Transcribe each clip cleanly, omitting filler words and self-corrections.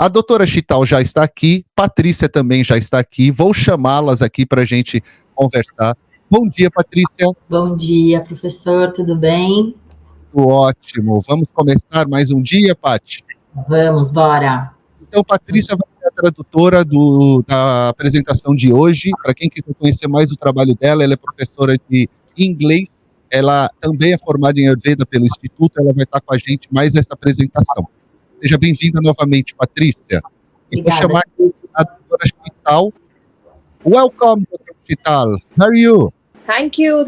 A doutora Chital já está aqui, Patrícia também já está aqui, vou chamá-las aqui para a gente conversar. Bom dia, Patrícia. Bom dia, professor, tudo bem? Tudo ótimo. Vamos começar mais um dia, Paty? Vamos, bora. Então, Patrícia vai ser a tradutora da apresentação de hoje. Para quem quiser conhecer mais o trabalho dela, ela é professora de inglês, ela também é formada em Ayurveda pelo Instituto, ela vai estar com a gente mais nessa apresentação. Seja bem-vinda novamente, Patrícia. E vou chamar aqui a doutora Chital. Welcome, Dr. Chital. How are you? Thank you.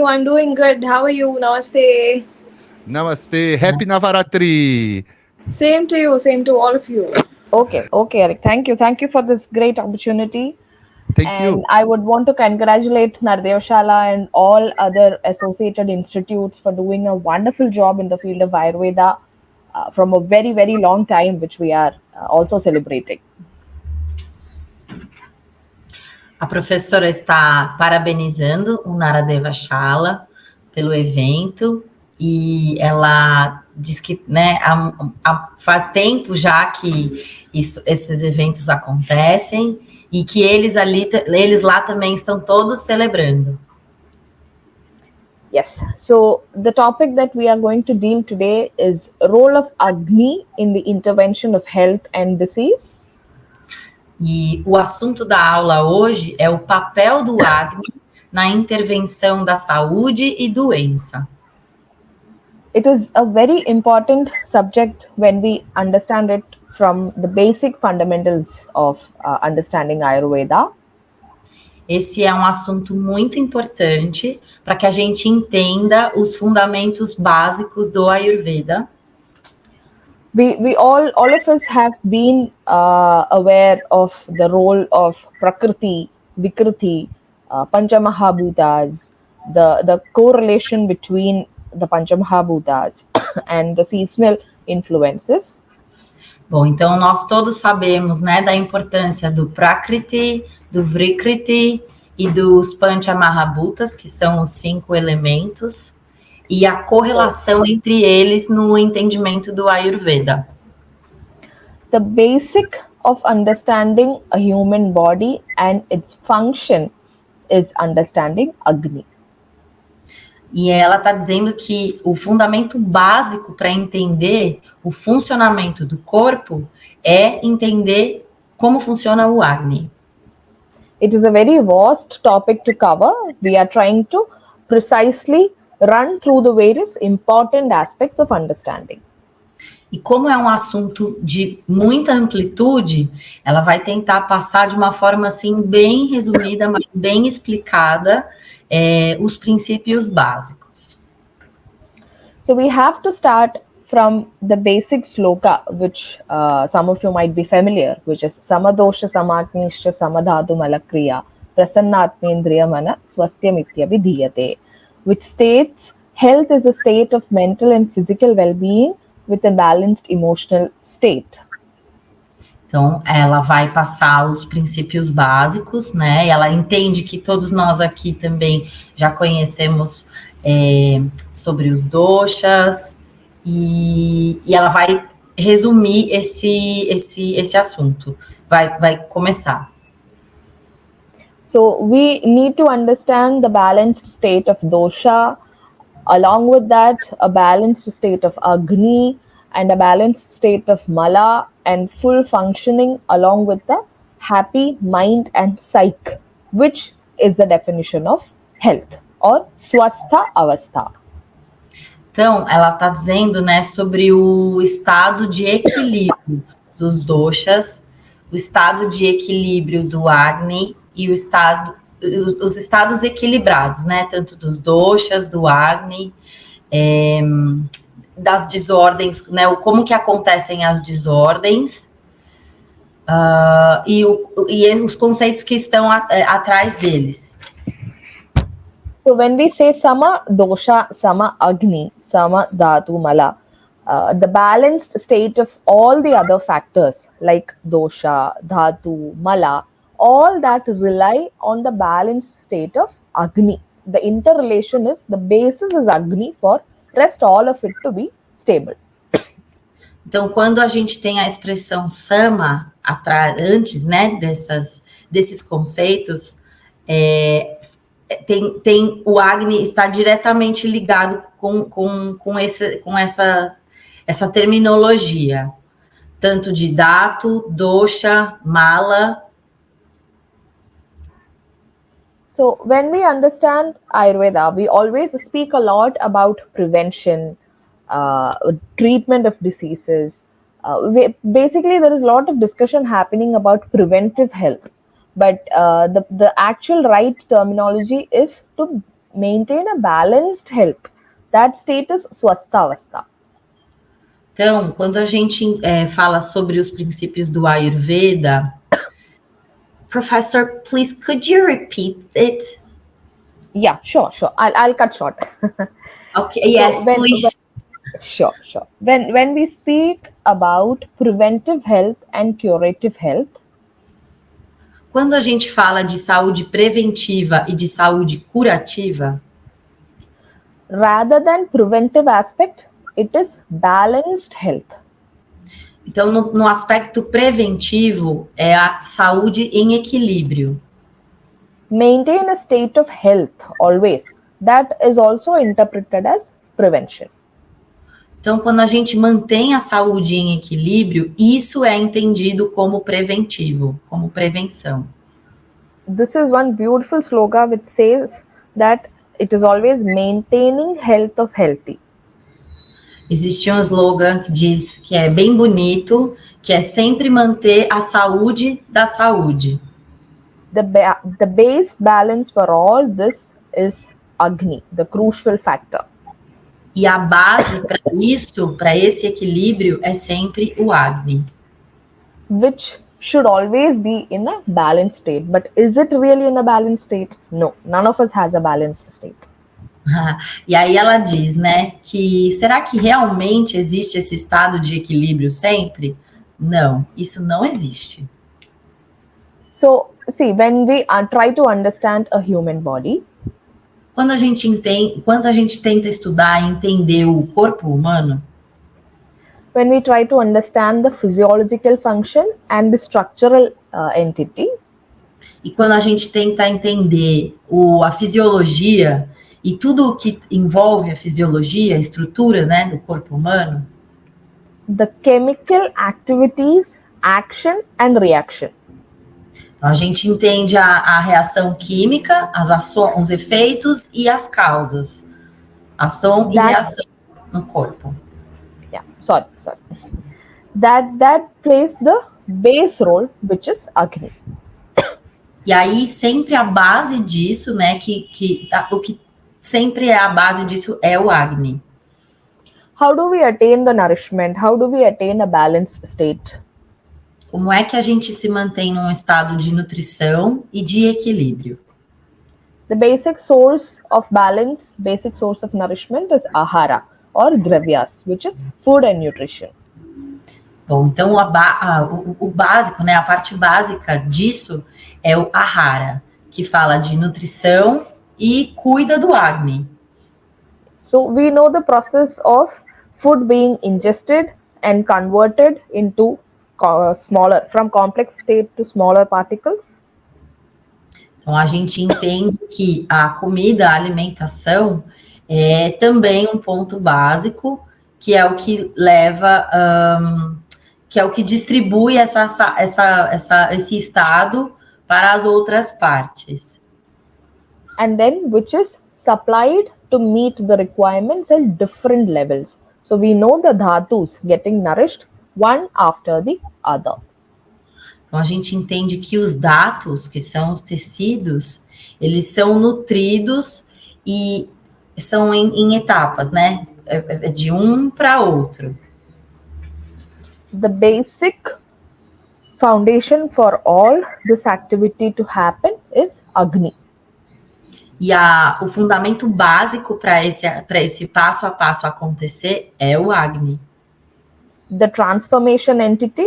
I'm doing good. How are you? Namaste. Namaste. Happy Navaratri. Same to you. Same to all of you. Okay, Eric. Thank you for this great opportunity. Thank you. I would want to congratulate Naradev Shala and all other associated institutes for doing a wonderful job in the field of Ayurveda from a very, very long time, which we are also celebrating. A professora está parabenizando o Naradeva Shala pelo evento e ela diz que, né, faz tempo já que esses eventos acontecem e que eles lá também estão todos celebrando. Yes, so the topic that we are going to deal today is role of Agni in the intervention of health and disease. E o assunto da aula hoje é o papel do Agni na intervenção da saúde e doença. It is a very important subject when we understand it from the basic fundamentals of understanding Ayurveda. Esse é um assunto muito importante para que a gente entenda os fundamentos básicos do Ayurveda. We all of us have been aware of the role of Prakriti, Vikriti, Panchamahabhutas, the correlation between the Panchamahabhutas and the seasonal influences. Bom, então nós todos sabemos, né, da importância do Prakriti, do Vikriti e dos Panchamahabhutas, que são os 5 elementos, e a correlação entre eles no entendimento do Ayurveda. The basic of understanding a human body and its function is understanding Agni. E ela está dizendo que o fundamento básico para entender o funcionamento do corpo é entender como funciona o Agni. It is a very vast topic to cover. We are trying to precisely run through the various important aspects of understanding. E como é um assunto de muita amplitude, ela vai tentar passar de uma forma assim bem resumida, mas bem explicada, os princípios básicos. So we have to start from the basic sloka, which some of you might be familiar, which is Samadosha Samatnishcha Samadhatu Malakriya Prasannatmendriya Mana Swasthyamitya Vidhiyate, which states health is a state of mental and physical well-being with a balanced emotional state. Então, ela vai passar os princípios básicos, né? Ela entende que todos nós aqui também já conhecemos sobre os doshas, e ela vai resumir esse assunto. Vai começar. So we need to understand the balanced state of dosha, along with that a balanced state of Agni and a balanced state of Mala, and full functioning along with the happy mind and psyche, which is the definition of health or Swastha Avastha. Então, ela está dizendo, né, sobre o estado de equilíbrio dos doshas, o estado de equilíbrio do Agni e os estados equilibrados, né, tanto dos doshas, do Agni, das desordens, né, como que acontecem as desordens, e os conceitos que estão atrás deles. So when we say Sama Dosha, Sama Agni, Sama Dhatu Mala, the balanced state of all the other factors like Dosha, Dhatu, Mala, all that rely on the balanced state of Agni. The interrelation is, the basis is Agni for rest all of it to be stable. Então, quando a gente tem a expressão sama antes, né, desses conceitos, tem o Agni está diretamente ligado com essa terminologia, tanto de Dhatu, Dosha, Mala. So when we understand Ayurveda, we always speak a lot about prevention, treatment of diseases. Basically, there is a lot of discussion happening about preventive health, but the actual right terminology is to maintain a balanced health. That state is swasthavastha. Então, quando a gente fala sobre os princípios do Ayurveda, Professor, please, could you repeat it? Yeah, sure. I'll cut short. Okay, yes, please. Sure. When we speak about preventive health and curative health, quando a gente fala de saúde preventiva e de saúde curativa, rather than preventive aspect, it is balanced health. Então, no aspecto preventivo, é a saúde em equilíbrio. Maintain a state of health always. That is also interpreted as prevention. Então, quando a gente mantém a saúde em equilíbrio, isso é entendido como preventivo, como prevenção. This is one beautiful sloga which says that it is always maintaining health of healthy. Existe um slogan que diz que é bem bonito, que é sempre manter a saúde da saúde. The base balance for all this is Agni, the crucial factor. E a base para isso, para esse equilíbrio, é sempre o Agni. Which should always be in a balanced state. But is it really in a balanced state? No, none of us has a balanced state. E aí ela diz, né, que será que realmente existe esse estado de equilíbrio sempre? Não, isso não existe. So, see, when we try to understand a human body, quando a gente tenta estudar e entender o corpo humano, when we try to understand the physiological function and the structural entity, e quando a gente tenta entender a fisiologia e tudo o que envolve a fisiologia, a estrutura, né, do corpo humano, the chemical activities, action and reaction. Então, a gente entende a reação química, os efeitos e as causas. Ação e reação no corpo. Yeah, sorry. That plays the base role, which is Agni. E aí, sempre a base disso, né, o que sempre é a base disso é o Agni. How do we attain the nourishment? How do we attain a balanced state? Como é que a gente se mantém num estado de nutrição e de equilíbrio? The basic source of balance, basic source of nourishment is ahara or dravyas, which is food and nutrition. Bom, então o básico, né, a parte básica disso é o ahara, que fala de nutrição e cuida do Agni. So we know the process of food being ingested and converted into from complex state to smaller particles. Então, a gente entende que a comida, a alimentação, é também um ponto básico, que é o que leva, que é o que distribui esse estado para as outras partes. And then, which is supplied to meet the requirements at different levels. So we know the dhatus getting nourished one after the other. Então, a gente entende que os datos, que são os tecidos, eles são nutridos e são em etapas, né? É de um para outro. The basic foundation for all this activity to happen is Agni. E o fundamento básico para esse passo a passo acontecer é o Agni. The transformation entity,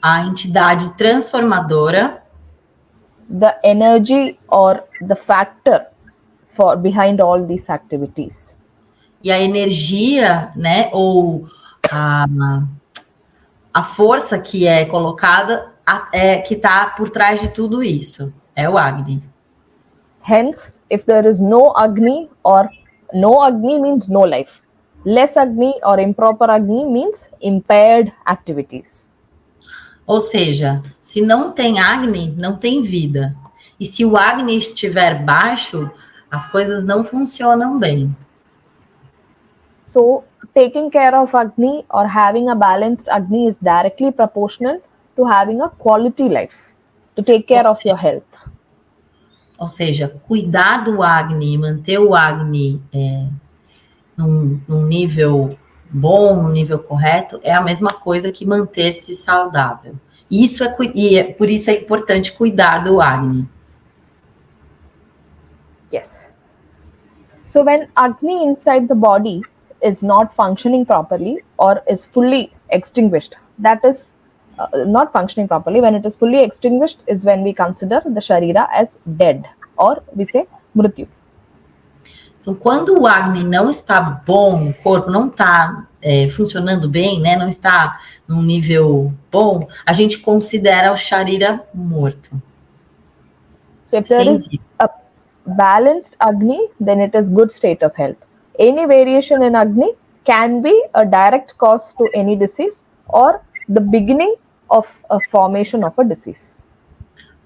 a entidade transformadora, the energy or the factor behind all these activities. E a energia, né, ou a força que é colocada, que está por trás de tudo isso, é o Agni. Hence, if there is no Agni means no life. Less Agni or improper Agni means impaired activities. Ou seja, se não tem Agni, não tem vida. E se o Agni estiver baixo, as coisas não funcionam bem. So, taking care of Agni or having a balanced Agni is directly proportional to having a quality life, to take care of your health. Ou seja, cuidar do Agni, manter o Agni num nível bom, num nível correto, é a mesma coisa que manter-se saudável. Por isso é importante cuidar do Agni. Yes. So when Agni inside the body is not functioning properly or is fully extinguished, that is not functioning properly, when it is fully extinguished is when we consider the Sharira as dead, or we say Mrityu. Então, quando o Agni não está bom, o corpo não está funcionando bem, né, não está num nível bom, a gente considera o Sharira morto. So if there is a balanced Agni, then it is good state of health. Any variation in Agni can be a direct cause to any disease or the beginning of a formation of a disease.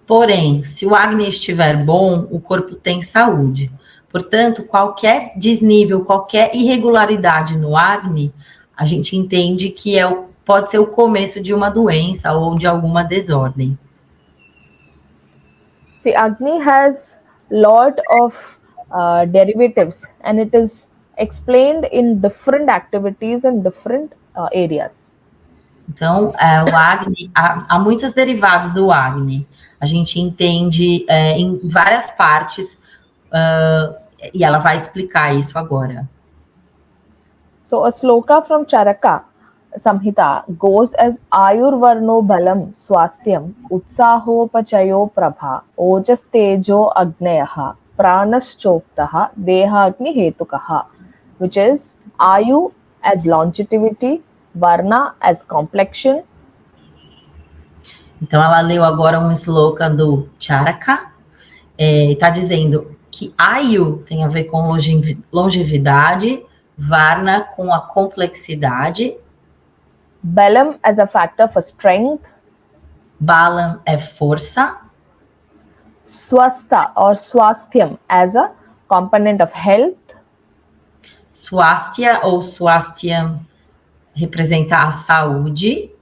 Porém, se o Agni estiver bom, o corpo tem saúde. Portanto, qualquer desnível, qualquer irregularidade no Agni, a gente entende que pode ser o começo de uma doença ou de alguma desordem. See, Agni has lot of derivatives and it is explained in different activities and different areas. Então, o Agni, há muitas derivadas do Agni. A gente entende em várias partes e ela vai explicar isso agora. So, a sloka from Charaka Samhita goes as Ayurvarno Balam Swasthyam Utsahopachayo Prabha Ojas Tejo Agneyaha Pranaschoktaha Dehagni Hetukaha, which is Ayu as longevity, Varna as complexion. Então, ela leu agora um sloka do Charaka, está dizendo que Ayu tem a ver com longevidade, Varna com a complexidade, Balam as a factor for strength, Balam é força, Swastha or Swasthyam as a component of health, Swasthya ou Swasthyam representa a saúde,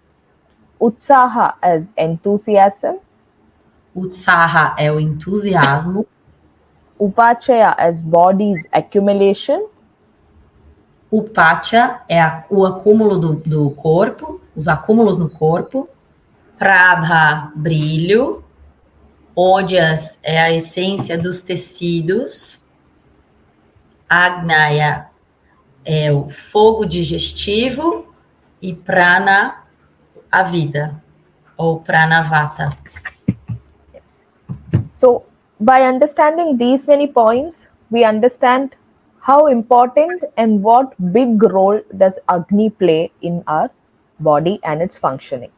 Utsaha as enthusiasm, Utsaha é o entusiasmo, Upachaya as body's accumulation, Upacha é o acúmulo do corpo, os acúmulos no corpo, Prabha, brilho, Ojas é a essência dos tecidos, Agnaya é o fogo digestivo e Prana, a vida, ou Pranavata. So, by understanding these many points, we understand how important and what big role does Agni play in our body and its functioning.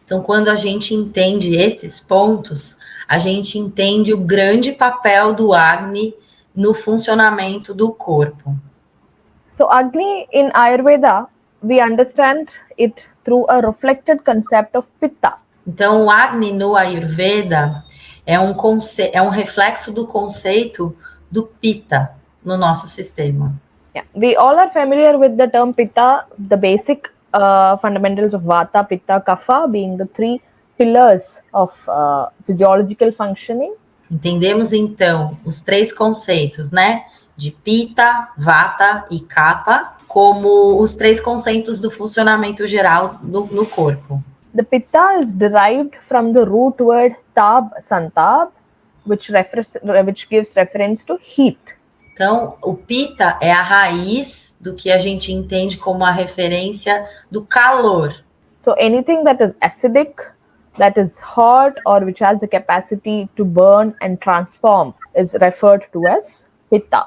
Então, quando a gente entende esses pontos, a gente entende o grande papel do Agni no funcionamento do corpo. So, Agni in Ayurveda, we understand it through a reflected concept of Pitta. Então, o Agni no Ayurveda é um reflexo do conceito do Pitta no nosso sistema. Yeah. We all are familiar with the term Pitta, the basic fundamentals of Vata, Pitta, Kapha being the three pillars of physiological functioning. Entendemos, então, os três conceitos, né? De Pitta, Vata e Kapha, como os três conceitos do funcionamento geral no corpo. The Pitta is derived from the root word Tab, Santab, which gives reference to heat. Então, o Pitta é a raiz do que a gente entende como a referência do calor. So anything that is acidic, that is hot, or which has the capacity to burn and transform is referred to as Pitta,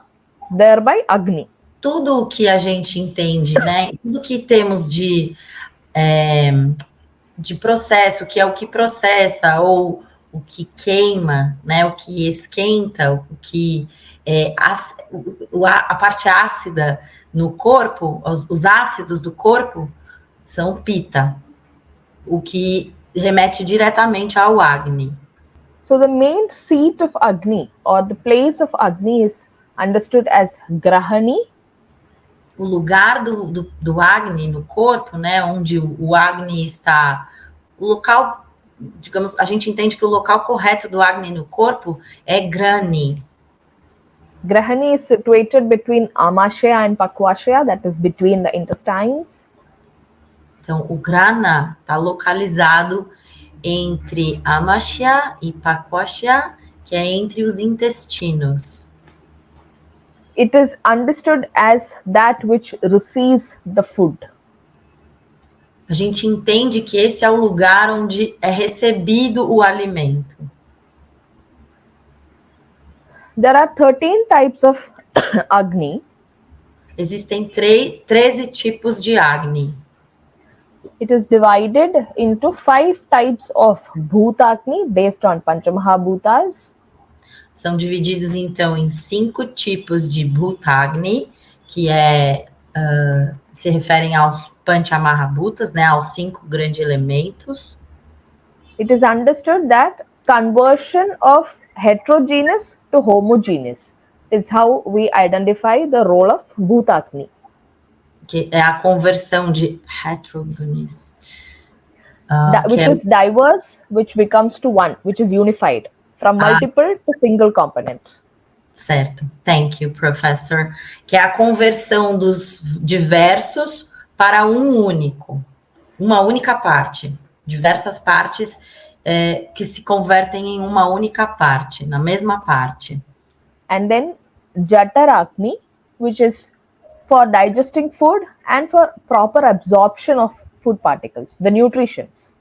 thereby Agni. tudo que a gente entende, né? Tudo que temos de processo, que é o que processa ou o que queima, né? O que esquenta, o que a parte ácida no corpo, os ácidos do corpo são pita, o que remete diretamente ao Agni. So the main seat of Agni or the place of Agni is understood as Grahani. O lugar do Agni no corpo, né, onde o Agni está, o local, digamos, a gente entende que o local correto do Agni no corpo é Grani. Grahani is situated between Amashya and Pakvashya, that is between the intestines. Então, o Grana está localizado entre Amashya e Pakvashya, que é entre os intestinos. It is understood as that which receives the food. A gente entende que esse é o lugar onde é recebido o alimento. There are 13 types of Agni. Existem 13 tipos de Agni. It is divided into 5 types of Bhutagni based on Panchamahabhutas. São divididos, então, em 5 tipos de Bhutagni, que se referem aos Panchamahabhutas, né, aos 5 grandes elementos. It is understood that conversion of heterogeneous to homogeneous is how we identify the role of Bhutagni. Que é a conversão de heterogeneous. Which is diverse, which becomes to one, which is unified, from multiple to single component. Certo. Thank you, professor. Que é a conversão dos diversos para um único. Uma única parte. Diversas partes que se convertem em uma única parte, na mesma parte. And then Jataragni, which is for digesting food and for proper absorption of food particles, the nutritions.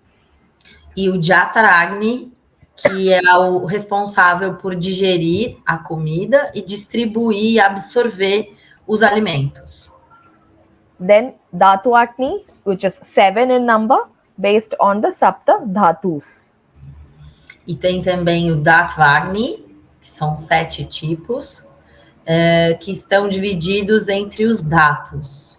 E o Jataragni, que é o responsável por digerir a comida e distribuir e absorver os alimentos. Then Dhatu Agni, which is 7 in number, based on the Sapta Dhatus. E tem também o Datvagni, que são 7 tipos, que estão divididos entre os datos.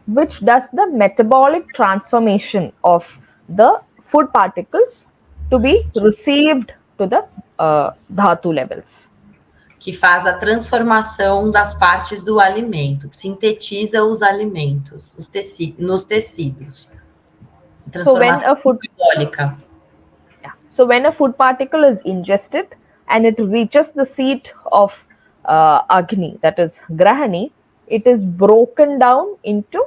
Which does the metabolic transformation of the food particles to be received to the dhatu levels. Que faz a transformação das partes do alimento, que sintetiza os alimentos, nos tecidos. Transformação metabólica. So when a food particle is ingested and it reaches the seat of Agni, that is Grahani, it is broken down into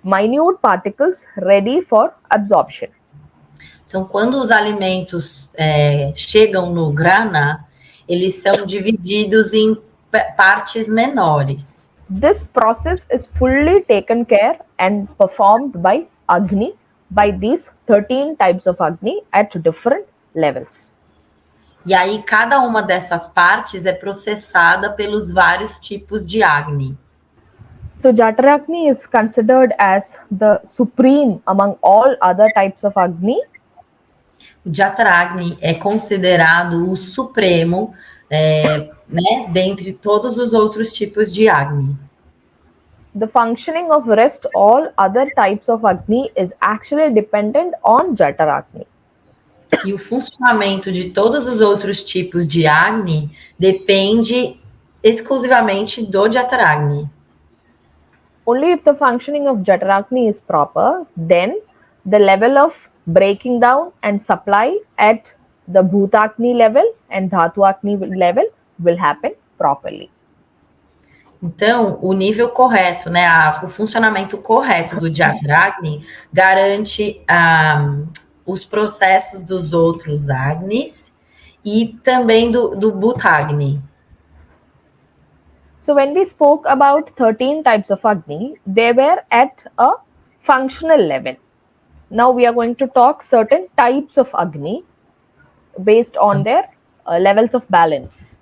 minute particles ready for absorption. Então, quando os alimentos chegam no grana, eles são divididos em partes menores. This process is fully taken care and performed by Agni, by these 13 types of Agni at different levels. E aí, cada uma dessas partes é processada pelos vários tipos de Agni. So, Jataragni is considered as the supreme among all other types of Agni. O Jataragni é considerado o supremo, né, dentre todos os outros tipos de Agni. The functioning of rest all other types of Agni is actually dependent on Jataragni. E o funcionamento de todos os outros tipos de Agni depende exclusivamente do Jataragni. Only if the functioning of Jataragni is proper, then the level of breaking down and supply at the Bhutagni level and Dhatuagni level will happen properly. Então, o nível correto, né, o funcionamento correto do Jataragni garante os processos dos outros Agnis e também do Bhutagni. So when we spoke about 13 types of Agni, they were at a functional level. Now we are going to talk certain types of Agni based on their levels of balance.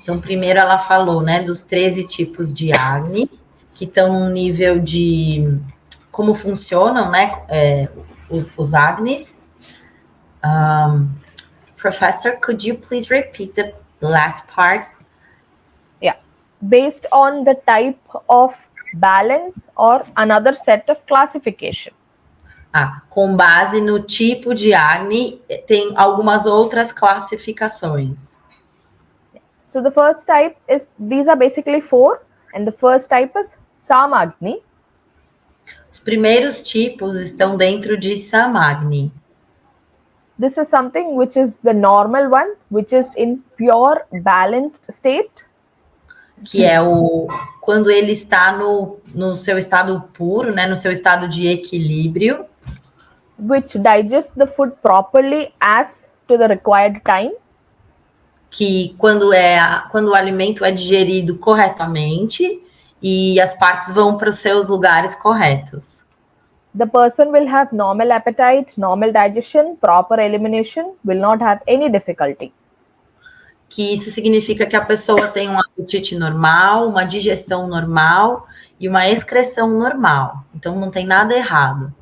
Então, primeiro ela falou, né, dos 13 tipos de acne, que estão no nível de como funcionam, né, os acnes. Professor, could you please repeat the last part? Yeah. Based on the type of balance or another set of classification. Com base no tipo de acne, tem algumas outras classificações. So the first type is, these are basically 4, and the first type is Samagni. Os primeiros tipos estão dentro de Samagni. This is something which is the normal one, which is in pure balanced state. Que é quando ele está no seu estado puro, né, no seu estado de equilíbrio. Which digests the food properly as to the required time. Que quando o alimento é digerido corretamente e as partes vão para os seus lugares corretos. The person will have normal appetite, normal digestion, proper elimination, will not have any difficulty. Que isso significa que a pessoa tem um apetite normal, uma digestão normal e uma excreção normal. Então não tem nada errado.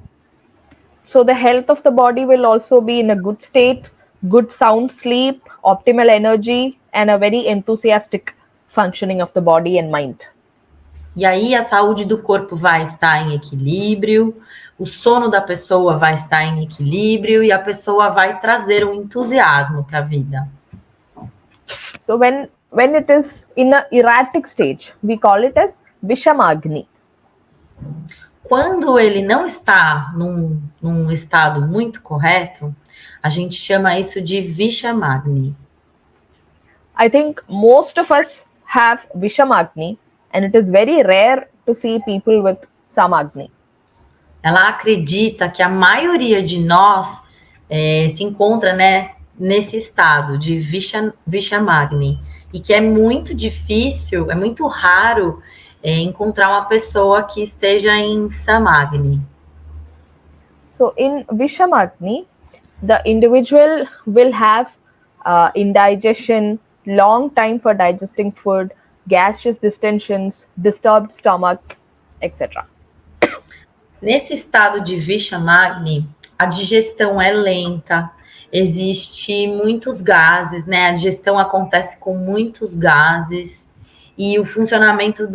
So the health of the body will also be in a good state, good sound sleep, optimal energy, and a very enthusiastic functioning of the body and mind. E aí a saúde do corpo vai estar em equilíbrio, o sono da pessoa vai estar em equilíbrio e a pessoa vai trazer um entusiasmo para a vida. So when it is in an erratic stage, we call it as Vishamagni. Quando ele não está num estado muito correto, a gente chama isso de Vishamagni. I think most of us have Vishamagni, and it is very rare to see people with Samagni. Ela acredita que a maioria de nós se encontra, né, nesse estado de Vishamagni, e que é muito difícil, é muito raro encontrar uma pessoa que esteja em Samagni. So in Vishamagni, the individual will have indigestion, long time for digesting food, gaseous distensions, disturbed stomach, etc. Nesse estado de Vishamagni, a digestão é lenta, existe muitos gases, né? A digestão acontece com muitos gases e o funcionamento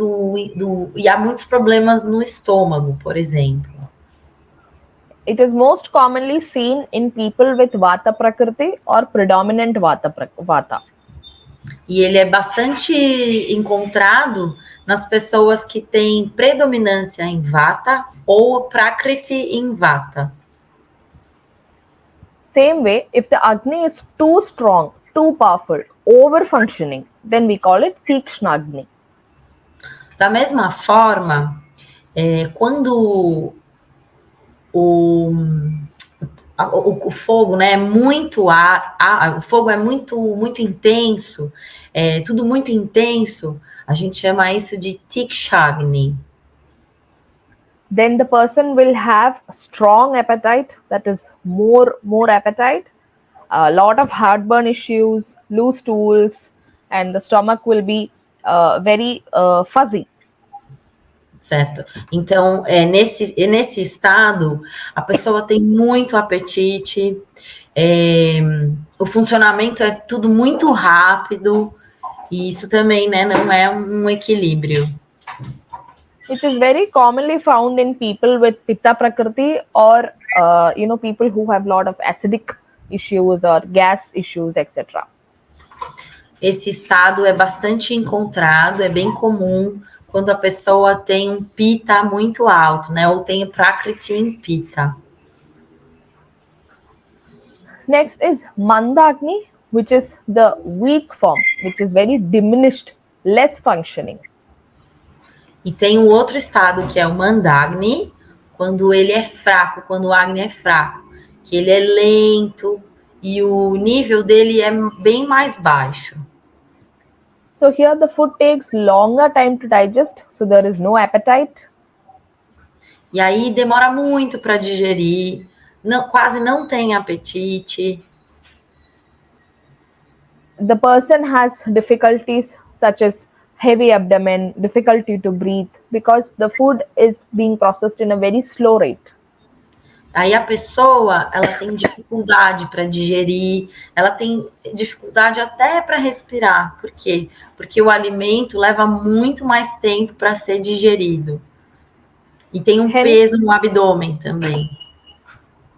e há muitos problemas no estômago, por exemplo. It is most commonly seen in people with Vata Prakriti or predominant Vata. E ele é bastante encontrado nas pessoas que têm predominância em Vata ou Prakriti em Vata. Same way, if the Agni is too strong, too powerful, over-functioning, then we call it Tikshnagni. Da mesma forma, quando o fogo, né, é muito o fogo é muito intenso, tudo muito intenso, a gente chama isso de Tikshagni. Then the person will have strong appetite, that is more appetite, a lot of heartburn issues, loose stools, and the stomach will be very fuzzy. Certo. Então, nesse estado, a pessoa tem muito apetite, o funcionamento é tudo muito rápido, e isso também, né, não é um equilíbrio. It is very commonly found in people with Pitta Prakriti or, people who have a lot of acidic issues or gas issues, etc. Esse estado é bastante encontrado, é bem comum quando a pessoa tem um Pitta muito alto, né? Ou tem Prakriti em Pitta. Next is Mandagni, which is the weak form, which is very diminished, less functioning. E tem um outro estado que é o Mandagni, quando ele é fraco, quando o Agni é fraco, que ele é lento e o nível dele é bem mais baixo. So here the food takes longer time to digest, so there is no appetite. E aí demora muito para digerir, quase não tem apetite. the person has difficulties such as heavy abdomen, difficulty to breathe, because the food is being processed in a very slow rate. Aí a pessoa, ela tem dificuldade para digerir, ela tem dificuldade até para respirar. Por quê? Porque o alimento leva muito mais tempo para ser digerido. E tem um peso no abdômen também.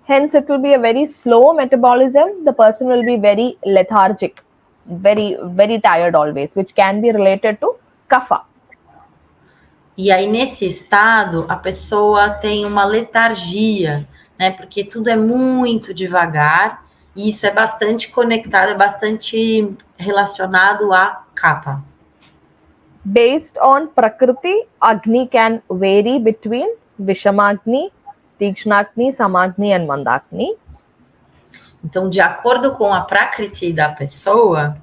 Hence, it will be a very slow metabolism. The person will be very lethargic, very, very tired always, which can be related to kapha. E aí, nesse estado, a pessoa tem uma letargia, né? Porque tudo é muito devagar, e isso é bastante conectado, é bastante relacionado à kapha. Based on Prakriti, Agni can vary between Vishamagni, Tikshnagni, Samagni and Mandagni. Então, de acordo com a Prakriti da pessoa,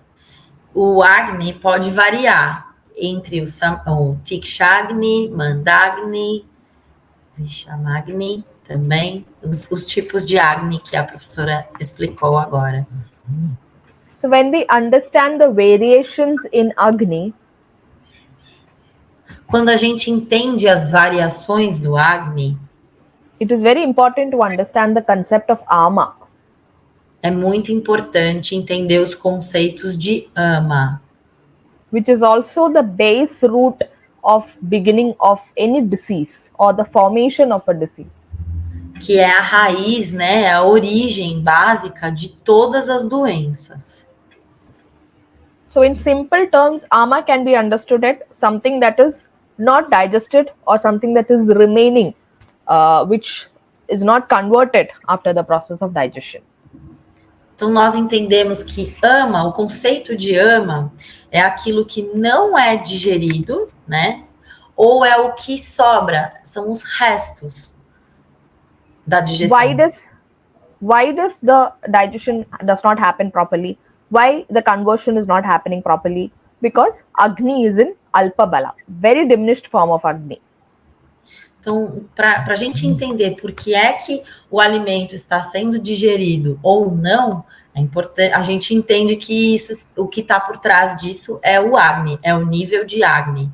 o Agni pode variar entre o Tikshagni, Mandagni, Vishamagni também, os tipos de Agni que a professora explicou agora. So when we understand the variations in Agni, quando a gente entende as variações do Agni, it is very important to understand the concept of Ama. É muito importante entender os conceitos de Ama, which is also the base root of beginning of any disease or the formation of a disease. Que é a raiz, né, a origem básica de todas as doenças. So in simple terms, Ama can be understood as something that is not digested or something that is remaining, which is not converted after the process of digestion. Então, nós entendemos que ama, o conceito de ama, é aquilo que não é digerido, né? Ou é o que sobra, são os restos da digestão. Why does the digestion does not happen properly? Why the conversion is not happening properly? Because Agni is in Alpa Bala, very diminished form of Agni. Então, para a gente entender por que é que o alimento está sendo digerido ou não, é importante, a gente entende que isso, o que está por trás disso é o Agni, é o nível de Agni.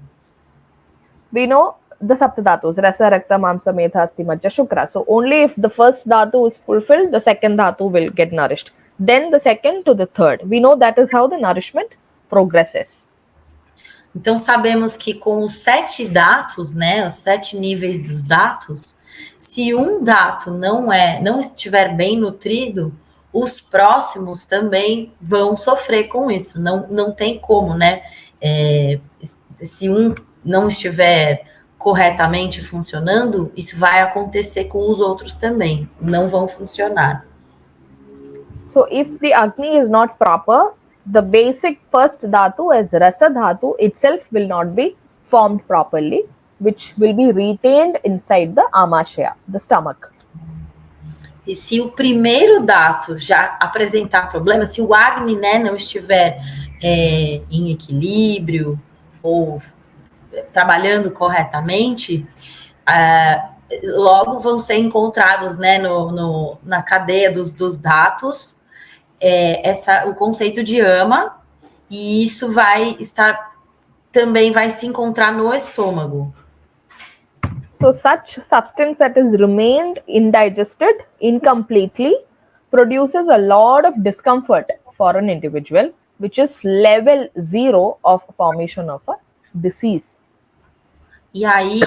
We know the Saptadhatus, Rasa, Rakta, Mamsa, Medha, Asti, Majja, Shukra. So only if the first dhatu is fulfilled, the second dhatu will get nourished. Then the second to the third. We know that is how the nourishment progresses. Então, sabemos que com os 7 datos, né, os 7 níveis dos datos, se um dato não estiver bem nutrido, os próximos também vão sofrer com isso. Não tem como, né? Se um não estiver corretamente funcionando, isso vai acontecer com os outros também. Não vão funcionar. So, if the Agni is not proper, the basic first dhatu as Rasa dhatu itself will not be formed properly, which will be retained inside the Amashaya, the stomach. E se o primeiro dato já apresentar problema, se o Agni, né, não estiver em equilíbrio ou trabalhando corretamente, logo vão ser encontrados, né, na cadeia dos datos, o conceito de ama, e isso também vai se encontrar no estômago. So such substance that is remained indigested incompletely produces a lot of discomfort for an individual, which is level 0 of formation of a disease. E aí,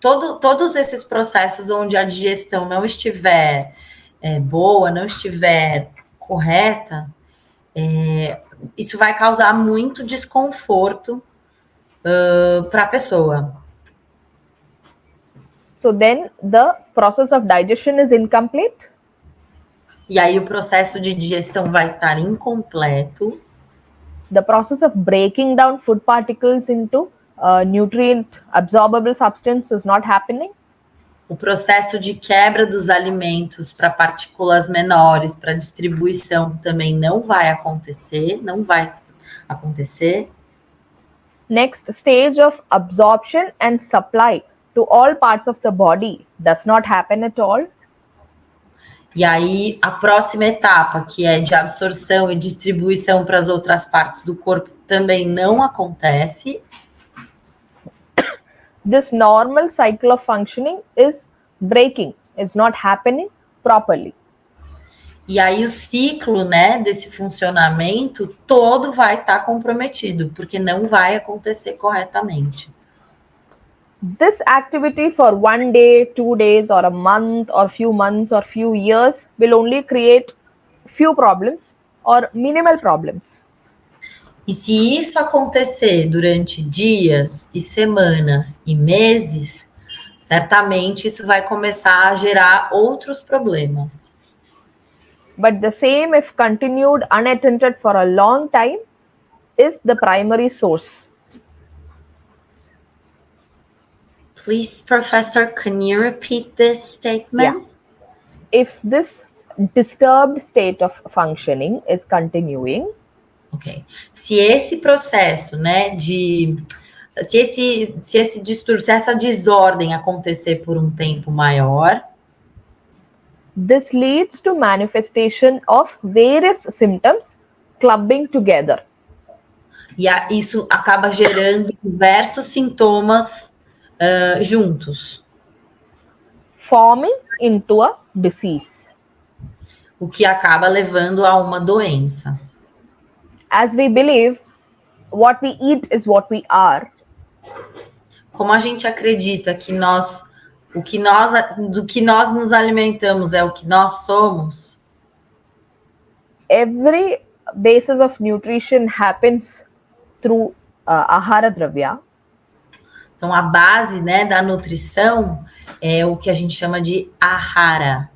todos esses processos onde a digestão não estiver boa, não estiver correta, isso vai causar muito desconforto para a pessoa. So then the process of digestion is incomplete. E aí o processo de digestão vai estar incompleto. The process of breaking down food particles into nutrient absorbable substance is not happening. O processo de quebra dos alimentos para partículas menores, para distribuição, também não vai acontecer. Next stage of absorption and supply to all parts of the body does not happen at all. E aí, a próxima etapa, que é de absorção e distribuição para as outras partes do corpo, também não acontece. This normal cycle of functioning is breaking, it's not happening properly. E aí o ciclo, né, desse funcionamento todo vai estar comprometido, porque não vai acontecer corretamente. This activity for 1 day, 2 days, or a month, or few months, or few years will only create few problems or minimal problems. E se isso acontecer durante dias e semanas e meses, certamente isso vai começar a gerar outros problemas. But the same, if continued unattended for a long time, is the primary source. Please, Professor, can you repeat this statement? If this disturbed state of functioning is continuing, Ok. Se esse processo, né, se esse distúrbio, se essa desordem acontecer por um tempo maior, this leads to manifestation of various symptoms clubbing together. e isso acaba gerando diversos sintomas juntos, Forming into a disease. o que acaba levando a uma doença. As we believe, what we eat is what we are, Como a gente acredita que do que nós nos alimentamos é o que nós somos, every basis of nutrition happens through ahara dravya. então a base, né, da nutrição é o que a gente chama de ahara.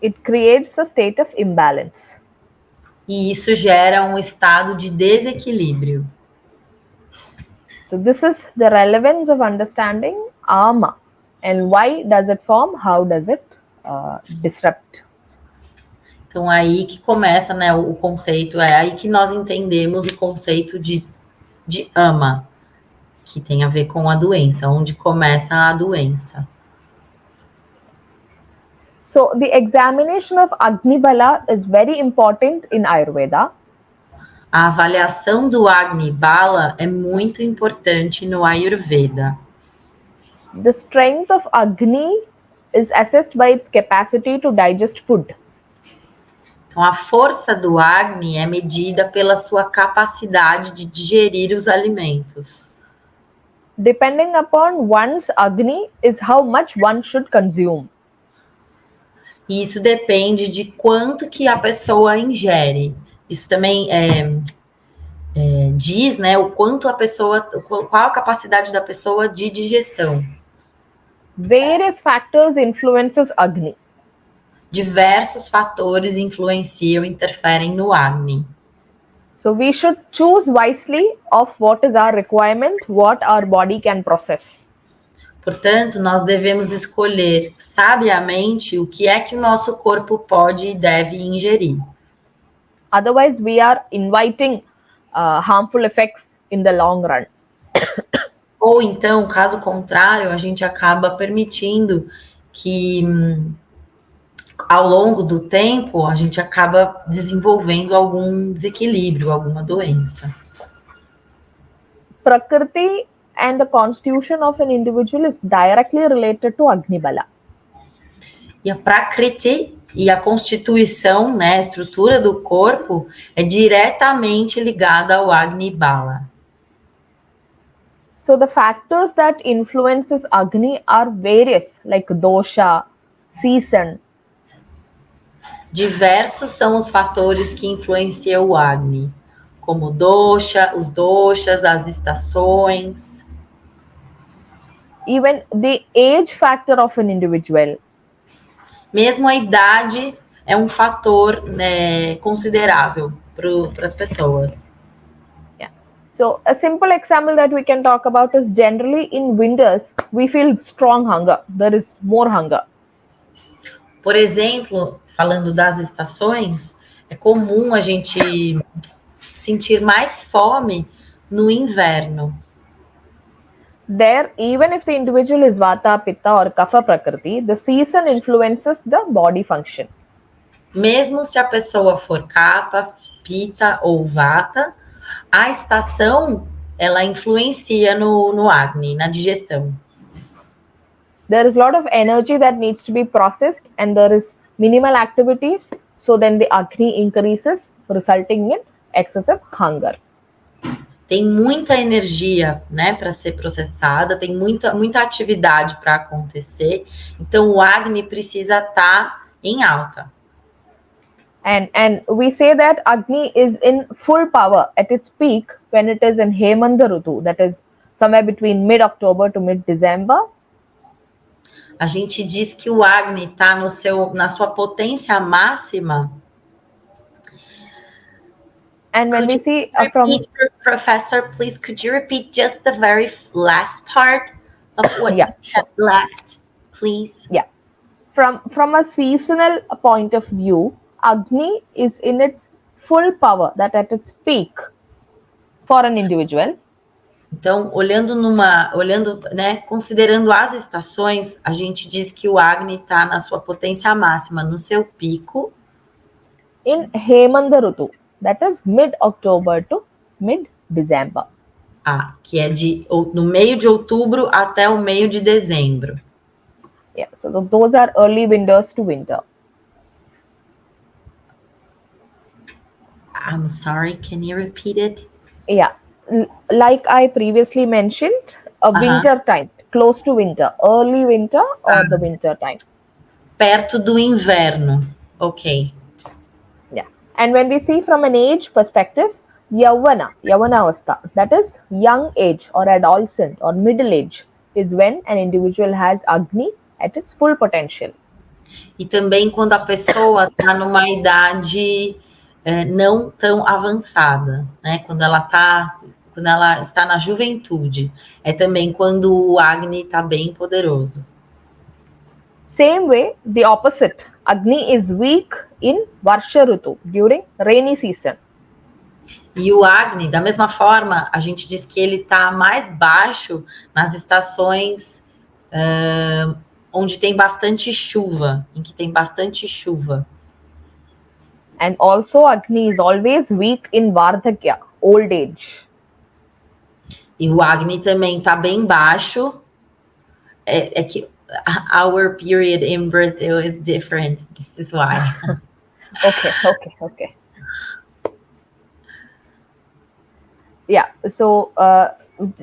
It creates a state of imbalance. E isso gera um estado de desequilíbrio. So this is the relevance of understanding ama. And why does it form? How does it disrupt? Então, aí que começa, né, o conceito, é aí que nós entendemos o conceito de ama, que tem a ver com a doença, onde começa a doença. So the examination of Agni Bala is very important in Ayurveda. A avaliação do Agni Bala é muito importante no Ayurveda. The strength of Agni is assessed by its capacity to digest food. Então, a força do Agni é medida pela sua capacidade de digerir os alimentos. Depending upon one's Agni is how much one should consume. E isso depende de quanto que a pessoa ingere. Isso também diz, né, o quanto a pessoa, qual a capacidade da pessoa de digestão. Various factors influences Agni. Diversos fatores influenciam, interferem no Agni. So we should choose wisely of what is our requirement, what our body can process. Portanto, nós devemos escolher sabiamente o que é que o nosso corpo pode e deve ingerir. Otherwise, we are inviting harmful effects in the long run. Ou então, caso contrário, a gente acaba permitindo que, ao longo do tempo, a gente acaba desenvolvendo algum desequilíbrio, alguma doença. Prakriti and the constitution of an individual is directly related to Agni Bala. E a Prakriti e a constituição, né, a estrutura do corpo, é diretamente ligada ao Agni Bala. So the factors that influences Agni are various, like dosha, season. Diversos são os fatores que influenciam o Agni, como os doshas, as estações. Even the age factor of an individual. Mesmo a idade é um fator, né, considerável para as pessoas. Yeah. So a simple example that we can talk about is generally in winters, we feel strong hunger. There is more hunger. Por exemplo, falando das estações, é comum a gente sentir mais fome no inverno. There, even if the individual is Vata, Pitta or Kapha Prakriti, the season influences the body function. Mesmo se a pessoa for Kapha, Pitta ou Vata, a estação, ela influencia no Agni, na digestão. There is a lot of energy that needs to be processed and there is minimal activities, so then the Agni increases, resulting in excessive hunger. Tem muita energia, né, para ser processada, tem muita atividade para acontecer, então o Agni precisa estar em alta. And we say that Agni is in full power at its peak when it is in Hemanta Rutu, that is somewhere between mid-October to mid-December. A gente diz que o Agni está na sua potência máxima. And when we see Professor, please, could you repeat just the very last part of what yeah, sure. Last, please? Yeah. From a seasonal point of view, Agni is in its full power, that at its peak for an individual. Então, né, considerando as estações, a gente diz que o Agni está na sua potência máxima, no seu pico. In Hemanta Rutu, that is mid-October to mid-December. Que é no meio de outubro até o meio de dezembro. Yeah, so those are early winters to winter. I'm sorry, can you repeat it? Yeah, like I previously mentioned, winter time, close to winter, early winter or the winter time. Perto do inverno, ok. Yeah, and when we see from an age perspective, Yavana Avastha, that is young age or adolescent or middle age, is when an individual has Agni at its full potential. E também quando a pessoa está numa idade não tão avançada, né? Quando ela está na juventude, é também quando o Agni está bem poderoso. Same way, the opposite, Agni is weak in Varsha Rutu, during rainy season. E o Agni, da mesma forma, a gente diz que ele está mais baixo nas estações onde tem bastante chuva, em que tem bastante chuva. And also Agni is always weak in Vardhakya, old age. E o Agni também está bem baixo. É que our period in Brazil is different. This is why. Okay. Yeah, so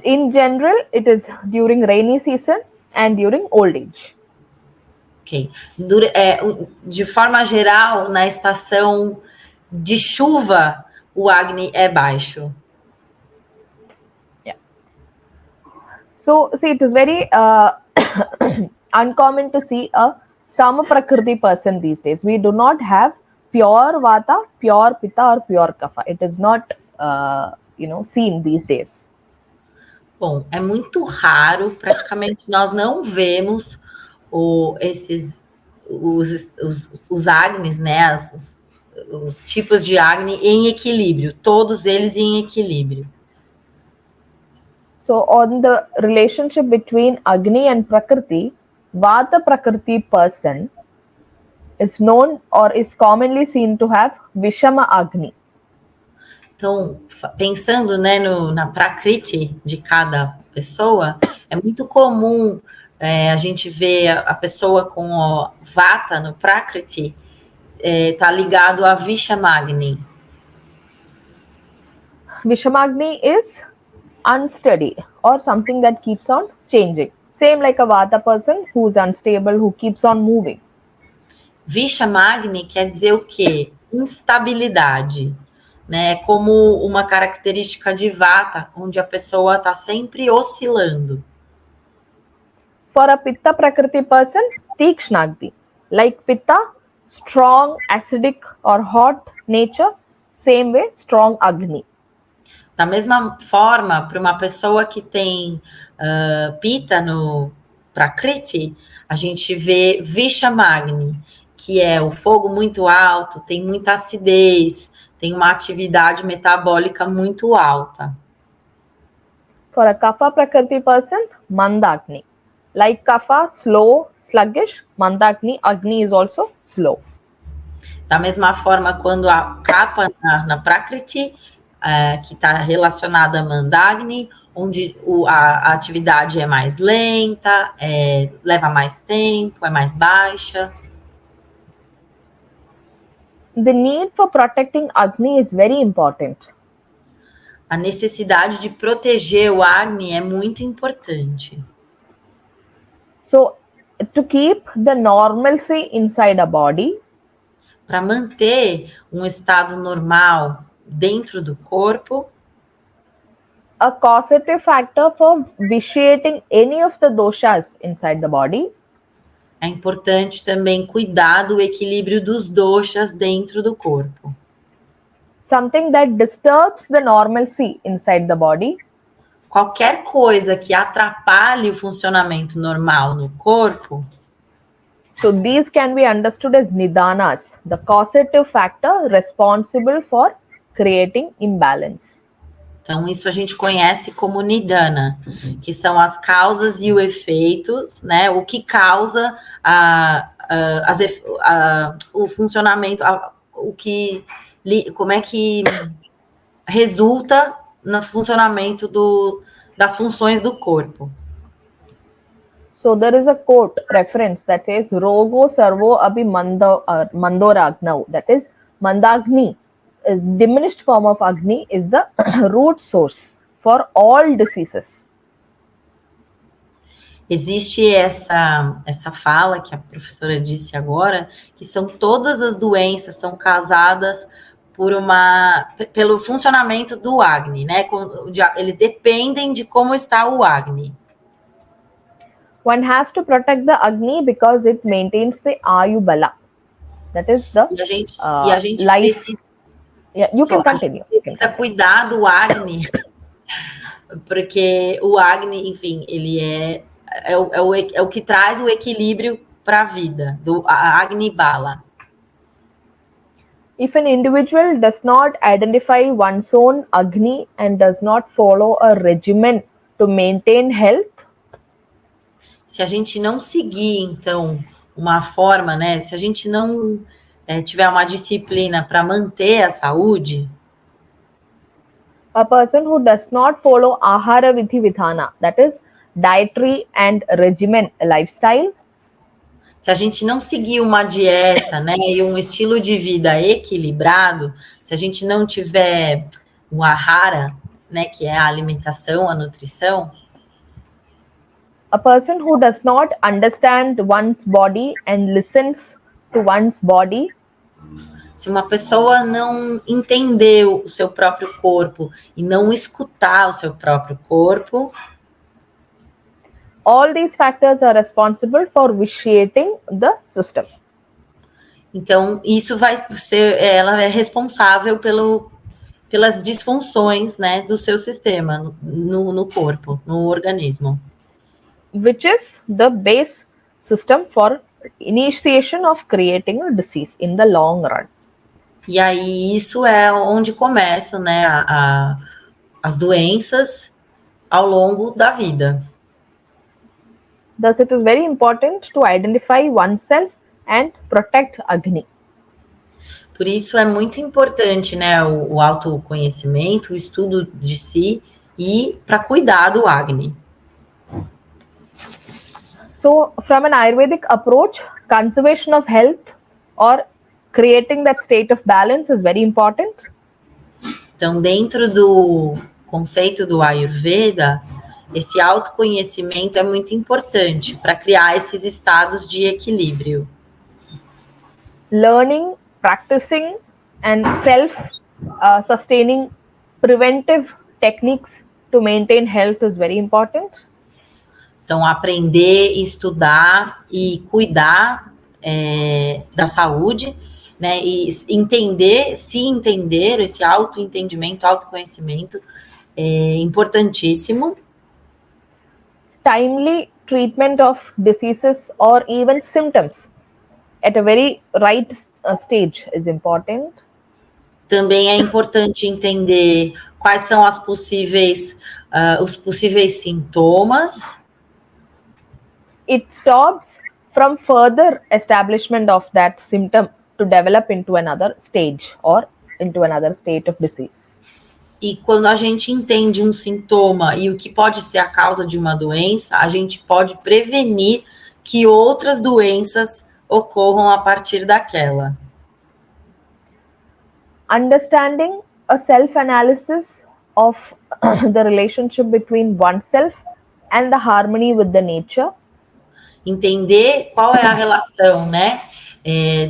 in general, it is during rainy season and during old age. Ok. De forma geral, na estação de chuva, o Agni é baixo. Yeah. So, see, it is very uncommon to see a Sama Prakriti person these days. We do not have pure Vata, pure Pitta or pure Kapha. It is not, seen these days. Bom, é muito raro, praticamente nós não vemos os Agnis, né? Os tipos de Agni em equilíbrio, todos eles em equilíbrio. So, on the relationship between Agni and Prakriti, Vata Prakriti person is known or is commonly seen to have Vishama Agni. Então, pensando, né, na Prakriti de cada pessoa, é muito comum a gente ver a pessoa com o Vata no Prakriti tá ligado a Vishamagni. Vishamagni is unsteady or something that keeps on changing. Same like a Vata person who is unstable, who keeps on moving. Vishamagni quer dizer o quê? Instabilidade. Né, como uma característica de Vata, onde a pessoa está sempre oscilando. For a Pitta Prakriti person, Tikshnagni. Like Pitta, strong, acidic or hot nature, same way, strong Agni. Da mesma forma, para uma pessoa que tem Pitta no Prakriti, a gente vê Vishamagni, que é o fogo muito alto, tem muita acidez, tem uma atividade metabólica muito alta. For a Kapha Prakriti person, Mandagni. Like Kapha, slow, sluggish, Mandagni, Agni is also slow. Da mesma forma, quando a capa na Prakriti, que está relacionada a Mandagni, onde a atividade é mais lenta, leva mais tempo, é mais baixa. The need for protecting Agni is very important. A necessidade de proteger o Agni é muito importante. So, to keep the normalcy inside a body, para manter um estado normal dentro do corpo, a causative factor for vitiating any of the doshas inside the body é importante também cuidar do equilíbrio dos doshas dentro do corpo. something that disturbs the normalcy inside the body Qualquer coisa que atrapalhe o funcionamento normal no corpo, so these can be understood as nidanas, the causative factor responsible for creating imbalance. então isso a gente conhece como nidana, que são as causas e o efeito, né? O que causa o funcionamento, como é que resulta no funcionamento das funções do corpo. So there is a quote reference that says Rogo Sarvo Abhi Mandoragnav. That is Mandagni, a diminished form of Agni, is the root source for all diseases. Existe essa fala que a professora disse agora, que são todas as doenças são causadas pelo funcionamento do Agni, né? Eles dependem de como está o Agni. One has to protect the Agni because it maintains the Ayubala. That is the E a gente life. precisa, Yeah, you can continue. precisa cuidar do Agni, porque o Agni, enfim, ele é o que traz o equilíbrio para a vida, a Agni Bala. If an individual does not identify one's own Agni and does not follow a regimen to maintain health, se a gente não seguir, então, uma forma, né? Se a gente não tiver uma disciplina para manter a saúde, a person who does not follow Ahara Vidhi Vidhana, that is dietary and regimen lifestyle, se a gente não seguir uma dieta, né, e um estilo de vida equilibrado, se a gente não tiver o ahara, né, que é a alimentação, a nutrição, a person who does not understand one's body and listens to one's body, se uma pessoa não entender o seu próprio corpo e não escutar o seu próprio corpo, all these factors are responsible for vitiating the system. então isso ela é responsável pelas disfunções, né, do seu sistema no corpo, no organismo. Which is the base system for initiation of creating a disease in the long run. E aí isso é onde começam, né, as doenças ao longo da vida. Thus, it is very important to identify oneself and protect Agni. Por isso é muito importante, né, o autoconhecimento, o estudo de si e para cuidar do Agni. So, from an Ayurvedic approach, conservation of health or creating that state of balance is very important. Então, dentro do conceito do Ayurveda, esse autoconhecimento é muito importante para criar esses estados de equilíbrio. Learning, practicing, and self-sustaining preventive techniques to maintain health is very important. Então, aprender, estudar e cuidar da saúde, né? E entender, esse autoentendimento, autoconhecimento é importantíssimo. Timely treatment of diseases or even symptoms at a very right stage is important. Também é importante entender quais são os possíveis sintomas. It stops from further establishment of that symptom to develop into another stage or into another state of disease. E quando a gente entende um sintoma e o que pode ser a causa de uma doença, a gente pode prevenir que outras doenças ocorram a partir daquela. Understanding a self-analysis of the relationship between oneself and the harmony with the nature. Entender qual é a relação, né,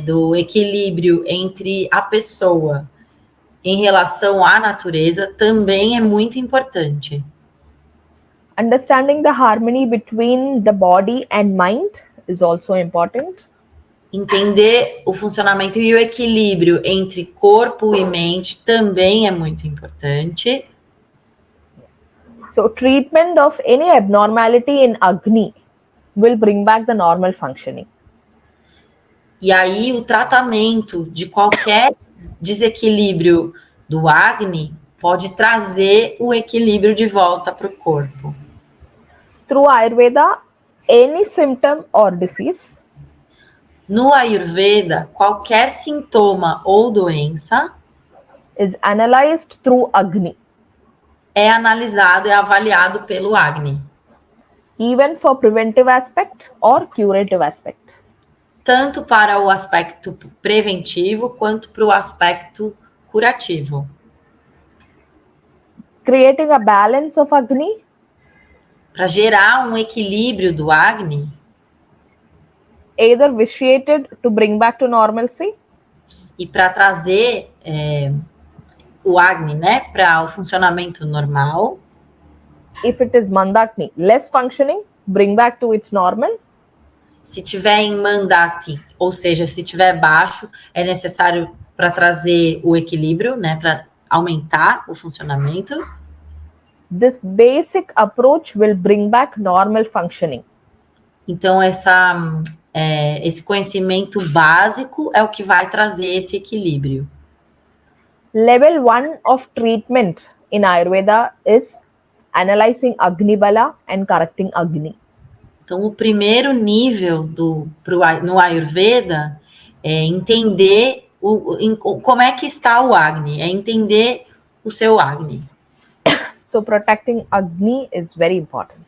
do equilíbrio entre a pessoa em relação à natureza também é muito importante. Understanding the harmony between the body and mind is also important. Entender o funcionamento e o equilíbrio entre corpo e mente também é muito importante. So, treatment of any abnormality in Agni will bring back the normal functioning. E aí, o tratamento de qualquer desequilíbrio do Agni pode trazer o equilíbrio de volta para o corpo. Through Ayurveda, any symptom or disease No Ayurveda, qualquer sintoma ou doença is analyzed through Agni, é analisado e avaliado pelo Agni, even for preventive aspect or curative aspect. tanto para o aspecto preventivo quanto para o aspecto curativo. Creating a balance of Agni Para gerar um equilíbrio do Agni, either vitiated to bring back to normalcy e para trazer o Agni, né, para o funcionamento normal. if it is Mandakni, less functioning, bring back to its normal. Se tiver em Mandati, ou seja, se tiver baixo, é necessário para trazer o equilíbrio, né, para aumentar o funcionamento. This basic approach will bring back normal functioning. Então, esse conhecimento básico é o que vai trazer esse equilíbrio. Level 1 of treatment in Ayurveda is analyzing Agni Bala and correcting Agni. Então, o primeiro nível no Ayurveda é entender como é que está o Agni, é entender o seu Agni. So protecting Agni is very important.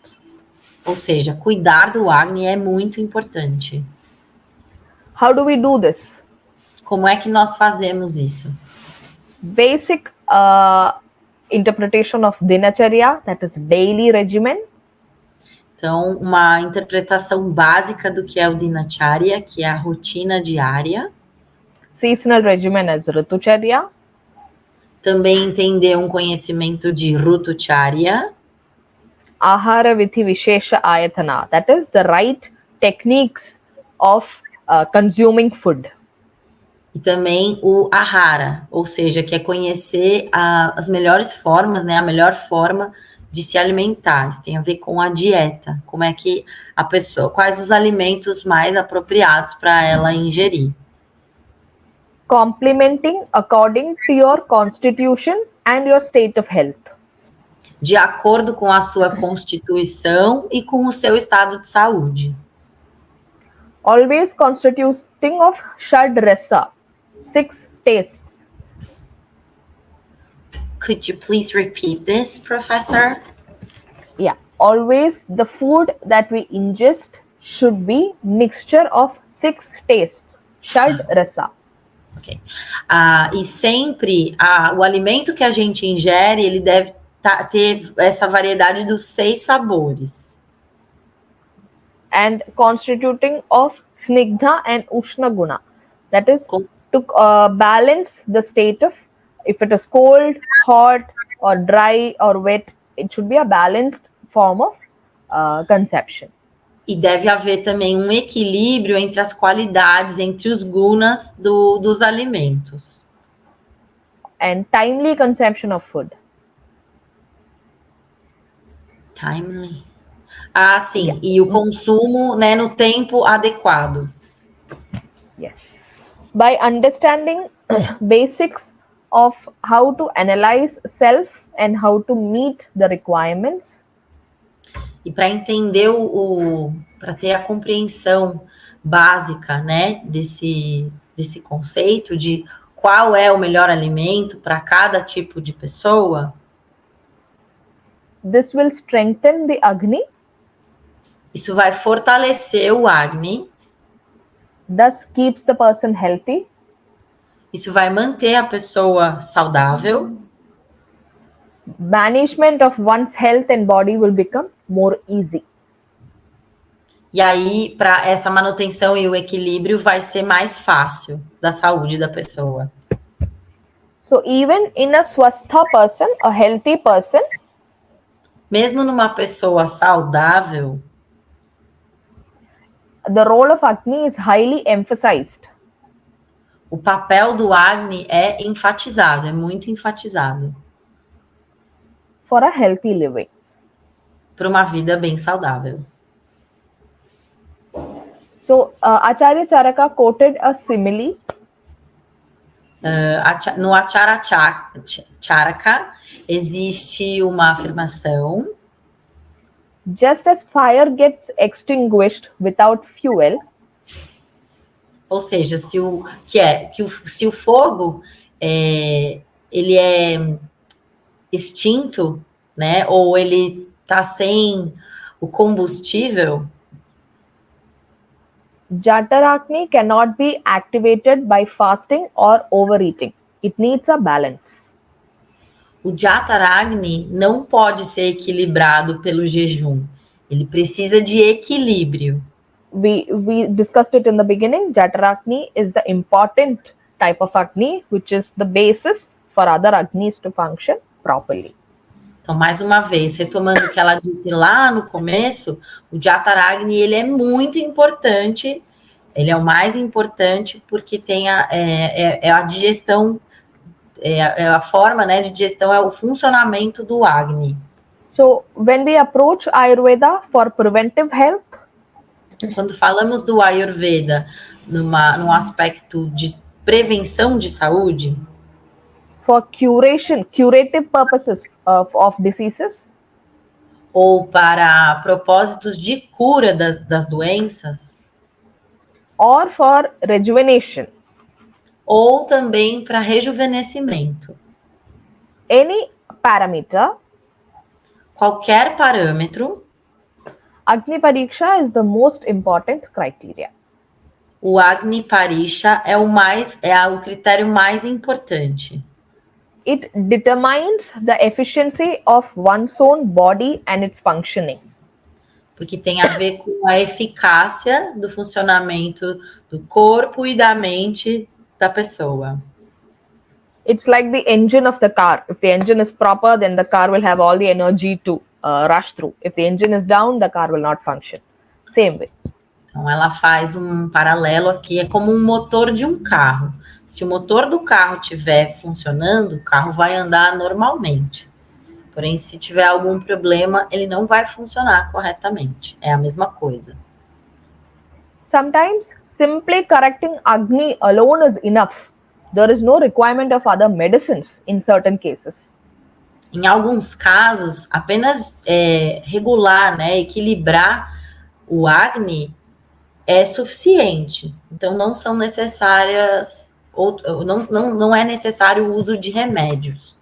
Ou seja, cuidar do Agni é muito importante. How do we do this? Como é que nós fazemos isso? Basic interpretation of Dinacharya, that is daily regimen. Então, uma interpretação básica do que é o Dinacharya, que é a rotina diária. Seasonal regimen as Ritucharya. Também entender um conhecimento de Rutucharya. Ahara Vithi Vishesha Ayatana, that is the right techniques of consuming food. E também o Ahara, ou seja, que é conhecer as melhores formas, né, a melhor forma de se alimentar. Isso tem a ver com a dieta, como é que a pessoa, quais os alimentos mais apropriados para ela ingerir. Complementing according to your constitution and your state of health. De acordo com a sua constituição e com o seu estado de saúde. Always constituting of Shad Rasa, 6 tastes. Could you please repeat this, Professor? Yeah, always the food that we ingest should be mixture of 6 tastes, Shad Rasa. Okay. E sempre o alimento que a gente ingere, ele deve ter essa variedade dos 6 sabores. And constituting of Snigdha and Ushna Guna. That is to balance the state of, if it is cold, hot, or dry, or wet, it should be a balanced form of conception. E deve haver também um equilíbrio entre as qualidades, entre os gunas dos alimentos. And timely consumption of food. Timely. Sim. E o consumo, né, no tempo adequado. Yes. By understanding basics of how to analyze self and how to meet the requirements. E para entender para ter a compreensão básica, né, desse conceito de qual é o melhor alimento para cada tipo de pessoa, this will strengthen the Agni, isso vai fortalecer o Agni, thus keeps the person healthy, isso vai manter a pessoa saudável, management of one's health and body will become more easy. e aí para essa manutenção e o equilíbrio vai ser mais fácil da saúde da pessoa. So even in a swastha person, a healthy person, Mesmo numa pessoa saudável, the role of Agni is highly emphasized. o papel do Agni é enfatizado, é muito enfatizado For a healthy living. para uma vida bem saudável. So Acharya Charaka quoted a simile No Acharya Charaka existe uma afirmação: just as fire gets extinguished without fuel, ou seja, se o fogo ele é extinto, né, ou ele está sem o combustível, Jatarakni cannot be activated by fasting or overeating. It needs a balance. o Jataragni não pode ser equilibrado pelo jejum. Ele precisa de equilíbrio. We discussed it in the beginning. Jatarakni is the important type of Agni, which is the basis for other Agnis to function properly. Então, mais uma vez, retomando o que ela disse lá no começo, o Jataragni, ele é muito importante, ele é o mais importante porque tem a digestão, a forma, né, de digestão, é o funcionamento do Agni. So when we approach Ayurveda for preventive health, Quando falamos do Ayurveda num aspecto de prevenção de saúde, for curative purposes of diseases, ou para propósitos de cura das doenças, or for rejuvenation, ou também para rejuvenescimento. any parameter, Qualquer parâmetro, Agni Pariksha is the most important criteria. o Agni Parisha é o critério mais importante. It determines the efficiency of one's own body and its functioning. Porque tem a ver com a eficácia do funcionamento do corpo e da mente da pessoa. It's like the engine of the car. If the engine is proper, then the car will have all the energy to rush through. If the engine is down, the car will not function. Same way. Então, ela faz um paralelo aqui, é como um motor de um carro. Se o motor do carro estiver funcionando, o carro vai andar normalmente. Porém, se tiver algum problema, ele não vai funcionar corretamente. É a mesma coisa. Sometimes simply correcting Agni alone is enough. There is no requirement of other medicines in certain cases. Em alguns casos, apenas regular, né, equilibrar o Agni é suficiente. Então, não são necessárias, não é necessário o uso de remédios.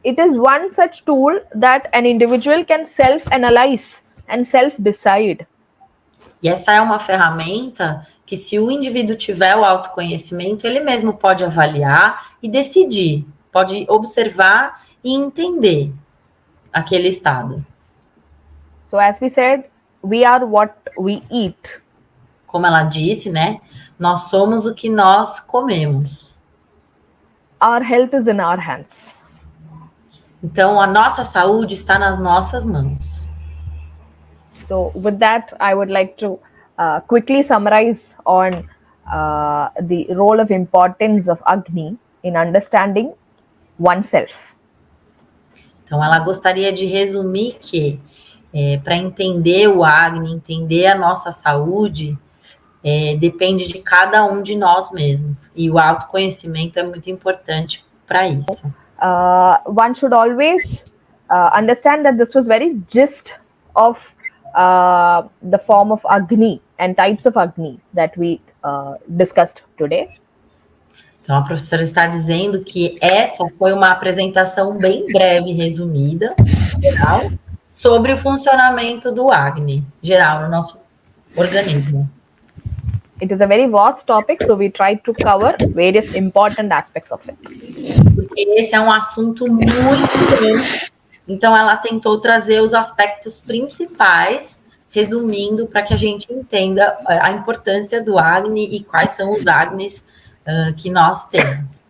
It is one such tool that an individual can self-analyze and self-decide. E essa é uma ferramenta que, se o indivíduo tiver o autoconhecimento, ele mesmo pode avaliar e decidir, pode observar e entender aquele estado. So as we said, we are what we eat. Como ela disse, né? Nós somos o que nós comemos. Our health is in our hands. Então, a nossa saúde está nas nossas mãos. So with that, I would like to quickly summarize on the role of importance of Agni in understanding oneself. Então, ela gostaria de resumir que, para entender o Agni, entender a nossa saúde, depende de cada um de nós mesmos. E o autoconhecimento é muito importante para isso. One should always understand that this was very gist of the form of Agni and types of Agni that we discussed today. Então, a professora está dizendo que essa foi uma apresentação bem breve, resumida, geral, sobre o funcionamento do Agni, geral, no nosso organismo. It is a very vast topic, so we tried to cover various important aspects of it. Porque esse é um assunto muito grande, então ela tentou trazer os aspectos principais, resumindo, para que a gente entenda a importância do Agni e quais são os Agnis que nós temos.